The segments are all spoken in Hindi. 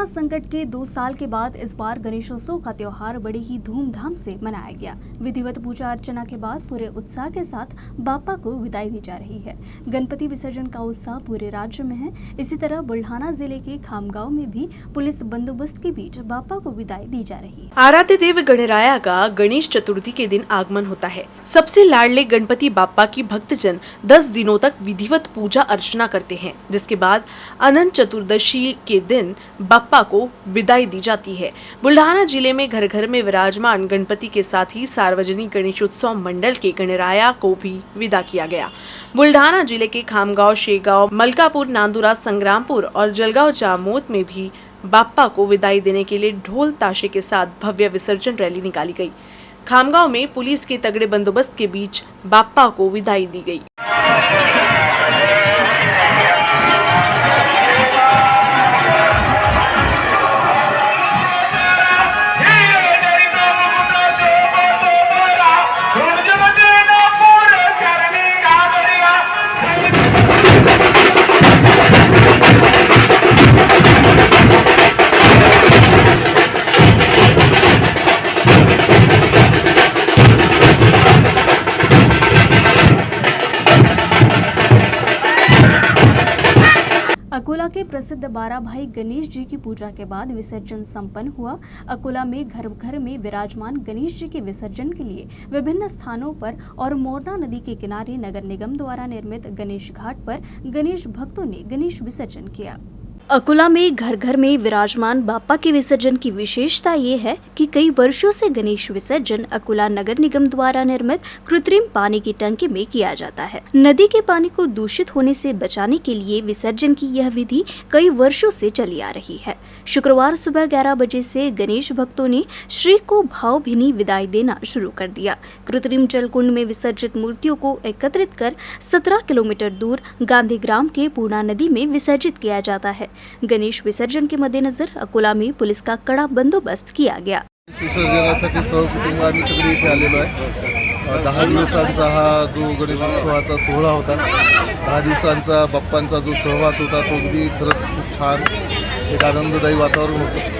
कोरोना संकट के 2 साल के बाद इस बार गणेशोत्सव का त्योहार बड़े ही धूमधाम से मनाया गया। विधिवत पूजा अर्चना के बाद पूरे उत्साह के साथ बाप्पा को विदाई दी जा रही है। गणपति विसर्जन का उत्साह पूरे राज्य में है। इसी तरह बुल्ढाना जिले के खामगांव में भी पुलिस बंदोबस्त के बीच बाप्पा को विदाई दी जा रही है। आराध्य देव गणराया का गणेश चतुर्थी के दिन आगमन होता है। सबसे लाडले गणपति बाप्पा की भक्तजन 10 दिनों तक विधिवत पूजा अर्चना करते हैं, जिसके बाद अनंत चतुर्दशी के दिन बाप्पा को विदाई दी जाती है। बुल्ढाना जिले में घर घर में विराजमान गणपति के साथ ही सार्वजनिक गणेशोत्सव मंडल के गणराया को भी विदा किया गया। बुल्ढाना जिले के खामगांव, शेगांव, मलकापुर, नांदुरा, संग्रामपुर और जलगांव जामोद में भी बाप्पा को विदाई देने के लिए ढोल ताशे के साथ भव्य विसर्जन रैली निकाली गई। खामगांव में पुलिस के तगड़े बंदोबस्त के बीच बाप्पा को विदाई दी गई। अकोला के प्रसिद्ध 12 भाई गणेश जी की पूजा के बाद विसर्जन संपन्न हुआ। अकोला में घर घर में विराजमान गणेश जी के विसर्जन के लिए विभिन्न स्थानों पर और मोरना नदी के किनारे नगर निगम द्वारा निर्मित गणेश घाट पर गणेश भक्तों ने गणेश विसर्जन किया। अकोला में घर घर में विराजमान बाप्पा के विसर्जन की विशेषता ये है कि कई वर्षों से गणेश विसर्जन अकोला नगर निगम द्वारा निर्मित कृत्रिम पानी की टंकी में किया जाता है। नदी के पानी को दूषित होने से बचाने के लिए विसर्जन की यह विधि कई वर्षों से चली आ रही है। शुक्रवार सुबह 11 बजे से गणेश भक्तों ने श्री को भावभीनी विदाई देना शुरू कर दिया। कृत्रिम जलकुंड में विसर्जित मूर्तियों को एकत्रित कर 17 किलोमीटर दूर गांधी ग्राम के पूर्णा नदी में विसर्जित किया जाता है। गणेश विसर्जन के मद्देनजर अकोला में पुलिस का कड़ा बंदोबस्त किया गया। विसर्जनासाठी सहकुटुंब आम्ही सगळे इथे आलेलो आहे। 10 दिवसांचा हा जो गणेशोत्सवाचा सोहळा होता, 10 दिवसांचा बाप्पांचा जो सहवास होता, तो अगदी खरंच खूप छान एक आनंददायी वातावरण होतं।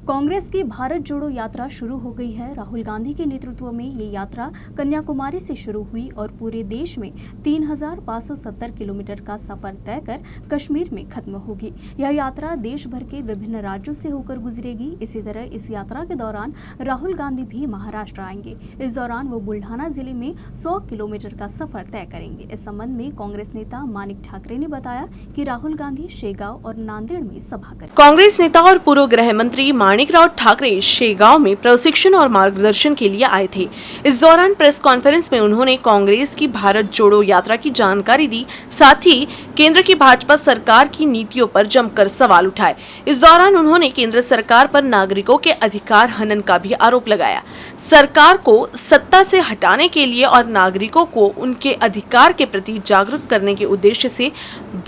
कांग्रेस की भारत जोड़ो यात्रा शुरू हो गई है। राहुल गांधी के नेतृत्व में ये यात्रा कन्याकुमारी से शुरू हुई और पूरे देश में 3570 किलोमीटर का सफर तय कर कश्मीर में खत्म होगी। यह यात्रा देश भर के विभिन्न राज्यों से होकर गुजरेगी। इसी तरह इस यात्रा के दौरान राहुल गांधी भी महाराष्ट्र आएंगे। इस दौरान वो बुल्ढाना जिले में 100 किलोमीटर का सफर तय करेंगे। इस संबंध में कांग्रेस नेता मानिक ठाकरे ने बताया कि राहुल गांधी शेगांव और नांदेड़ में सभा करेंगे। कांग्रेस नेता और पूर्व गृह मंत्री माणिक राव ठाकरे शेगांव में प्रशिक्षण और मार्गदर्शन के लिए आए थे। इस दौरान प्रेस कॉन्फ्रेंस में उन्होंने कांग्रेस की भारत जोड़ो यात्रा की जानकारी दी। साथ ही केंद्र की भाजपा सरकार की नीतियों पर जमकर सवाल उठाए। इस दौरान उन्होंने केंद्र सरकार पर नागरिकों के अधिकार हनन का भी आरोप लगाया। सरकार को सत्ता से हटाने के लिए और नागरिकों को उनके अधिकार के प्रति जागरूक करने के उद्देश्य से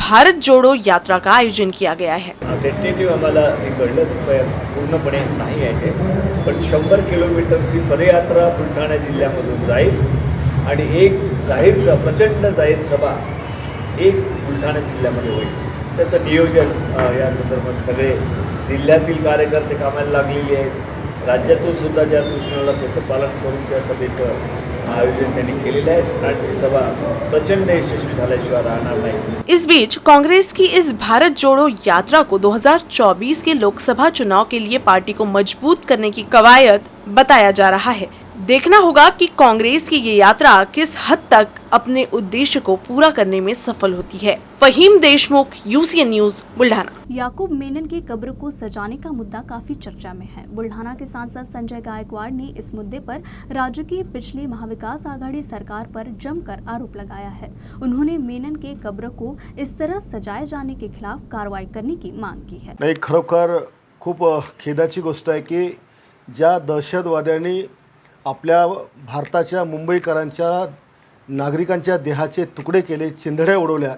भारत जोड़ो यात्रा का आयोजन किया गया है। पूर्णपणे नाही आहे, पण 100 किलोमीटरची पदयात्रा बुलढाणा जिल्ह्यामधून जाईल आणि एक प्रचंड जाहीर सभा एक बुलढाणा जिल्ह्यामध्ये होईल। त्याचं नियोजन या संदर्भात सगळे जिल्ह्यातील कार्यकर्ते कामाला लागलेले आहेत। राज्यातून सुद्धा ज्या सूचनाला त्याचं पालन करून त्या सभेचं आयोजन त्यांनी केलेलं आहे आणि सभा प्रचंड यशस्वी झाल्याशिवाय राहणार नाही। इस बीच कांग्रेस की इस भारत जोड़ो यात्रा को 2024 के लोकसभा चुनाव के लिए पार्टी को मजबूत करने की कवायद बताया जा रहा है। देखना होगा कि कांग्रेस की ये यात्रा किस हद तक अपने उद्देश्य को पूरा करने में सफल होती है। Fahim Deshmukh, UCN news, Buldhana. याकूब मेनन की कब्र को सजाने का मुद्दा काफी चर्चा में है। बुल्ढाना के सांसद संजय गायकवाड़ ने इस मुद्दे पर राज्य की पिछली महाविकास आघाड़ी सरकार पर जमकर आरोप लगाया है। उन्होंने मेनन के कब्र को इस तरह सजाए जाने के खिलाफ कार्रवाई करने की मांग की है। नाही, खरोखर खूप खेदाची गोष्ट आहे की ज्या दहशतवाद्यांनी आपल्या भारताच्या मुंबईकरांच्या नागरिकांच्या देहाचे तुकडे केले, चिंधड्या उडवल्या,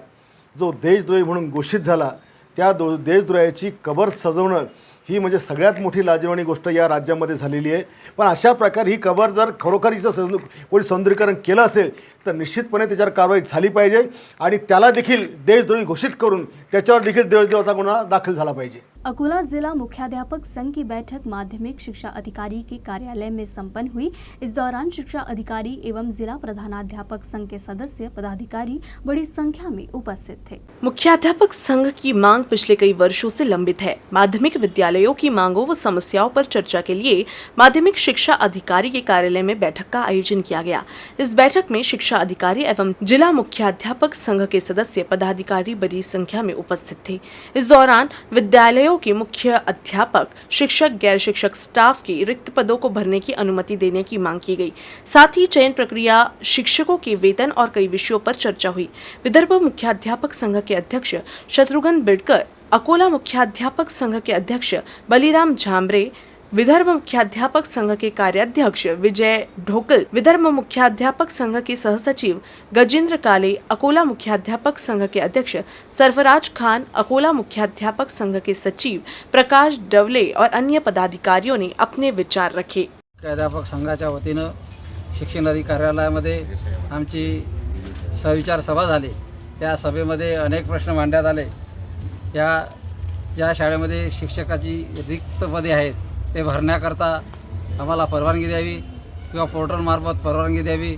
जो देशद्रोही म्हणून घोषित झाला, त्या देशद्रोहाची कबर सजवणं ही म्हणजे सगळ्यात मोठी लाजिरवाणी गोष्ट या राज्यामध्ये झालेली आहे। पण अशा प्रकारे ही कबर जर खरोखर हिचं कोणी सौंदर्यीकरण केलं असेल तर निश्चितपणे त्याच्यावर कारवाई झाली पाहिजे आणि त्याला देखील देशद्रोही घोषित करून त्याच्यावर देखील देशद्रोहाचा गुन्हा दाखल झाला पाहिजे। अकोला जिला मुख्याध्यापक संघ की बैठक माध्यमिक शिक्षा अधिकारी के कार्यालय में संपन्न हुई। इस दौरान शिक्षा अधिकारी एवं जिला प्रधानाध्यापक संघ के सदस्य पदाधिकारी बड़ी संख्या में उपस्थित थे। मुख्याध्यापक संघ की मांग पिछले कई वर्षों से लंबित है। माध्यमिक विद्यालयों की मांगों व समस्याओं पर चर्चा के लिए माध्यमिक शिक्षा अधिकारी के कार्यालय में बैठक का आयोजन किया गया। इस बैठक में शिक्षा अधिकारी एवं जिला मुख्याध्यापक संघ के सदस्य पदाधिकारी बड़ी संख्या में उपस्थित थे। इस दौरान विद्यालयों के मुख्य अध्यापक, शिक्षक, गैर शिक्षक स्टाफ के रिक्त पदों को भरने की अनुमति देने की मांग की गई। साथ ही चयन प्रक्रिया, शिक्षकों के वेतन और कई विषयों पर चर्चा हुई। विदर्भ मुख्याध्यापक संघ के अध्यक्ष शत्रुघ्न बिडकर, अकोला मुख्याध्यापक संघ के अध्यक्ष बलिराम झांबरे, विदर्भ मुख्याध्यापक संघ के कार्याध्यक्ष विजय ढोकल, विदर्भ मुख्याध्यापक संघ के सहसचिव गजेंद्र काले, अकोला मुख्याध्यापक संघ के अध्यक्ष सरफराज खान, अकोला मुख्याध्यापक संघ के सचिव प्रकाश डवले और अन्य पदाधिकारियों ने अपने विचार रखे। मुख्याध्यापक संघाच्या वतीनं शिक्षण अधिकारी कार्यालयामध्ये आमची सविचार सभा झाली। त्या सभेमध्ये अनेक प्रश्न मांडण्यात आले। या शाळेमध्ये शिक्षकाची रिक्त पदे आहेत ते भरण्याकरता आम्हाला परवानगी द्यावी किंवा पोर्टलमार्फत परवानगी द्यावी।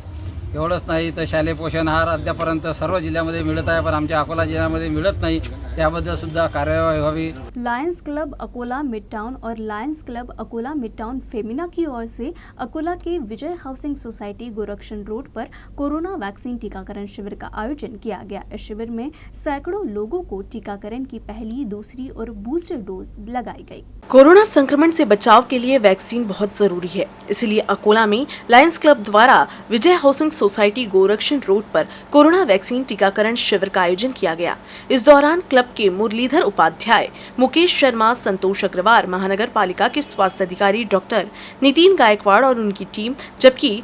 एवढंच नाही तर शालेय पोषण आहार अद्यापर्यंत सर्व जिल्ह्यामध्ये मिळत आहे, पण आमच्या अकोला जिल्ह्यामध्ये मिळत नाही, त्याबद्दल सुद्धा कार्यवाही व्हावी। Lions club Akola mid town और lions club Akola mid town Femina की ओर से अकोला के Vijay housing society Gorakshan road पर कोरोना वैक्सीन टीकाकरण शिविर का आयोजन किया गया। इस शिविर में सैकड़ों लोगों को टीकाकरण की पहली, दूसरी और बूस्टर डोज लगाई गई। कोरोना संक्रमण से बचाव के लिए वैक्सीन बहुत जरूरी है, इसलिए अकोला में लायंस क्लब द्वारा विजय हाउसिंग सोसाइटी गोरक्षण रोड पर कोरोना वैक्सीन टीकाकरण शिविर का आयोजन किया गया। इस दौरान क्लब के मुरलीधर उपाध्याय, मुकेश शर्मा, संतोष अग्रवाल, महानगर पालिका के स्वास्थ्य अधिकारी डॉक्टर नितिन गायकवाड़ और उनकी टीम, जबकि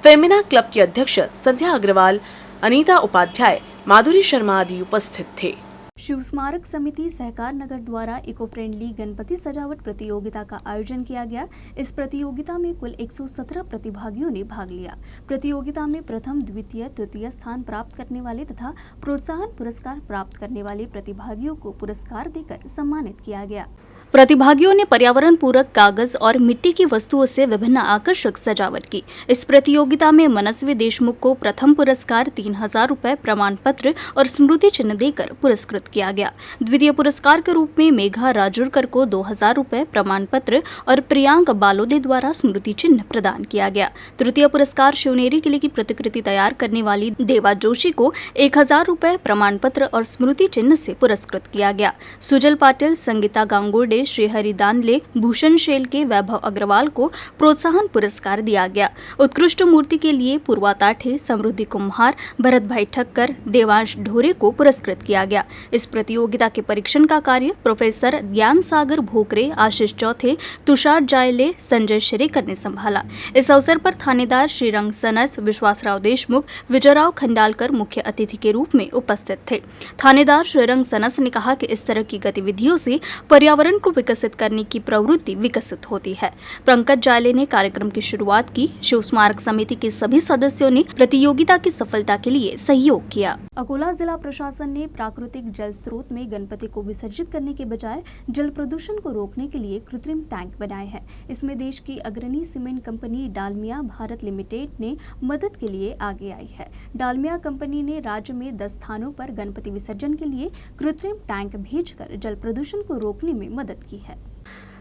फेमिना क्लब के अध्यक्ष संध्या अग्रवाल, अनीता उपाध्याय, माधुरी शर्मा आदि उपस्थित थे। शिव स्मारक समिति सहकार नगर द्वारा इको फ्रेंडली गणपति सजावट प्रतियोगिता का आयोजन किया गया। इस प्रतियोगिता में कुल 117 प्रतिभागियों ने भाग लिया। प्रतियोगिता में प्रथम, द्वितीय, तृतीय स्थान प्राप्त करने वाले तथा प्रोत्साहन पुरस्कार प्राप्त करने वाले प्रतिभागियों को पुरस्कार देकर सम्मानित किया गया। प्रतिभागियों ने पर्यावरण पूरक कागज और मिट्टी की वस्तुओं से विभिन्न आकर्षक सजावट की। इस प्रतियोगिता में मनस्वी देशमुख को प्रथम पुरस्कार 3000 रुपए, प्रमाण पत्र और स्मृति चिन्ह देकर पुरस्कृत किया गया। द्वितीय पुरस्कार के रूप में मेघा राजुरकर को 2000 रुपए, प्रमाण पत्र और प्रियांक बालोदे द्वारा स्मृति चिन्ह प्रदान किया गया। तृतीय पुरस्कार शिवनेरी किले की प्रतिकृति तैयार करने वाली देवा जोशी को 1000 रुपए, प्रमाण पत्र और स्मृति चिन्ह से पुरस्कृत किया गया। सुजल पाटिल, संगीता गांगुर्डे, श्रीहरि दानले, भूषण शेल के वैभव अग्रवाल को प्रोत्साहन पुरस्कार दिया गया। उत्कृष्ट मूर्ति के लिए पूर्वा ताठे, समृद्धि कुम्हार, भरत भाई ठक्कर, देवांश ढोरे को पुरस्कृत किया गया। इस प्रतियोगिता के परीक्षण का कार्य प्रोफेसर ज्ञान सागर भोकरे, आशीष चौथे, तुषार जायले, संजय शेरेकर ने संभाला। इस अवसर पर थानेदार श्रीरंग सनस, विश्वासराव देशमुख, विजयराव खंडालकर मुख्य अतिथि के रूप में उपस्थित थे। थानेदार श्रीरंग सनस ने कहा कि इस तरह की गतिविधियों से पर्यावरण को विकसित करने की प्रवृत्ति विकसित होती है। पंकज जाले ने कार्यक्रम की शुरुआत की। शिव स्मारक समिति के सभी सदस्यों ने प्रतियोगिता की सफलता के लिए सहयोग किया। अकोला जिला प्रशासन ने प्राकृतिक जल स्रोत में गणपति को विसर्जित करने के बजाय जल प्रदूषण को रोकने के लिए कृत्रिम टैंक बनाए हैं। इसमें देश की अग्रणी cement company Dalmia Bharat limited ने मदद के लिए आगे आई है। डालमिया कंपनी ने राज्य में 10 स्थानों पर गणपति विसर्जन के लिए कृत्रिम टैंक भेजकर जल प्रदूषण को रोकने में मदद की है।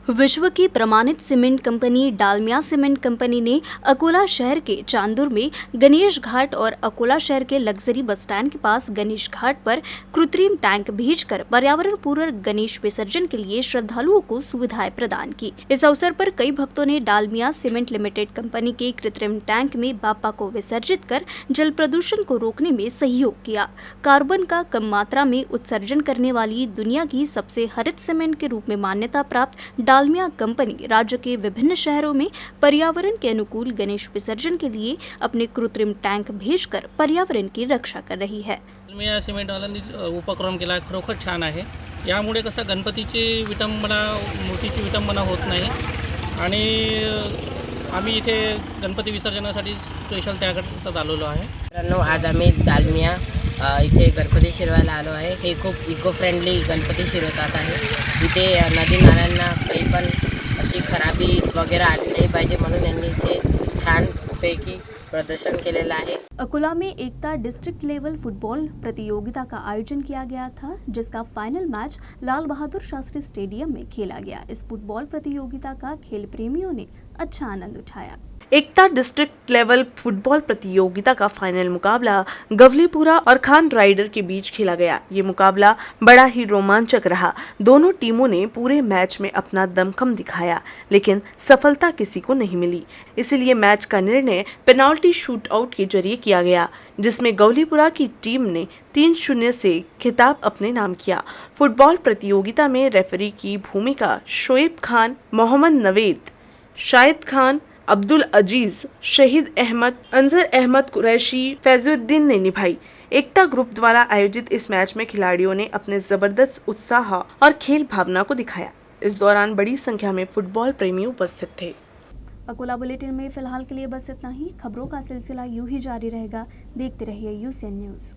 विश्व की प्रमाणित cement company Dalmia cement company ने अकोला शहर के चांदुर में गणेश घाट और अकोला शहर के लग्जरी बस स्टैंड के पास गणेश घाट पर कृत्रिम टैंक भेजकर पर्यावरण पूरक गणेश विसर्जन के लिए श्रद्धालुओं को सुविधाएं प्रदान की। इस अवसर पर कई भक्तों ने डालमिया सीमेंट लिमिटेड कंपनी के कृत्रिम टैंक में बाप्पा को विसर्जित कर जल प्रदूषण को रोकने में सहयोग किया। कार्बन का कम मात्रा में उत्सर्जन करने वाली दुनिया की सबसे हरित सीमेंट के रूप में मान्यता प्राप्त डालमिया कंपनी राज्य के विभिन्न शहरों में पर्यावरण के अनुकूल गणेश विसर्जन के लिए अपने कृत्रिम टैंक भेजकर पर्यावरण की रक्षा कर रही है। डालमिया सिमेंटवाल्यांनी उपक्रम केला खरोखर छान आहे। यामुळे कसं गणपतीची विटंबना मूर्तीची विटंबना होत नाही आणि आम्ही इथे गणपती विसर्जनासाठी स्पेशल त्याकरता आलेलो आहे। मित्रांनो, आज आम्ही डालमिया इथे गणपती शिरवायला आलो आहे। हे खूप इको फ्रेंडली गणपती शिरवतात आहे। इथे नदी नाल्यांना काही पण अशी खराबी वगैरे आली नाही पाहिजे म्हणून यांनी इथे छान पैकी प्रदर्शन केलेलं आहे। अकोला में एकता डिस्ट्रिक्ट लेवल फुटबॉल प्रतियोगिता का आयोजन किया गया था, जिसका final match Lal Bahadur Shastri stadium में खेला गया। इस फुटबॉल प्रतियोगिता का खेल प्रेमियों ने अच्छा आनंद उठाया। एकता डिस्ट्रिक्ट लेवल फुटबॉल प्रतियोगिता का फाइनल मुकाबला गवलीपुरा और खान राइडर के बीच खेला गया। ये मुकाबला बड़ा ही रोमांचक रहा। दोनों टीमों ने पूरे मैच में अपना दमखम दिखाया, लेकिन सफलता किसी को नहीं मिली। इसलिए मैच का निर्णय पेनाल्टी शूट आउट के जरिए किया गया, जिसमें गवलीपुरा की टीम ने 3-0 से खिताब अपने नाम किया। फुटबॉल प्रतियोगिता में रेफरी की भूमिका शोएब खान, मोहम्मद नवेद, शाहिद खान, अब्दुल अजीज, शहीद अहमद, अंजर अहमद कुरैशी, फैजुद्दीन ने निभाई। एकता ग्रुप द्वारा आयोजित इस मैच में खिलाड़ियों ने अपने जबरदस्त उत्साह और खेल भावना को दिखाया। इस दौरान बड़ी संख्या में फुटबॉल प्रेमी उपस्थित थे। अकोला बुलेटिन में फिलहाल के लिए बस इतना ही। खबरों का सिलसिला यूं ही जारी रहेगा। देखते रहिए यूसीएन न्यूज़।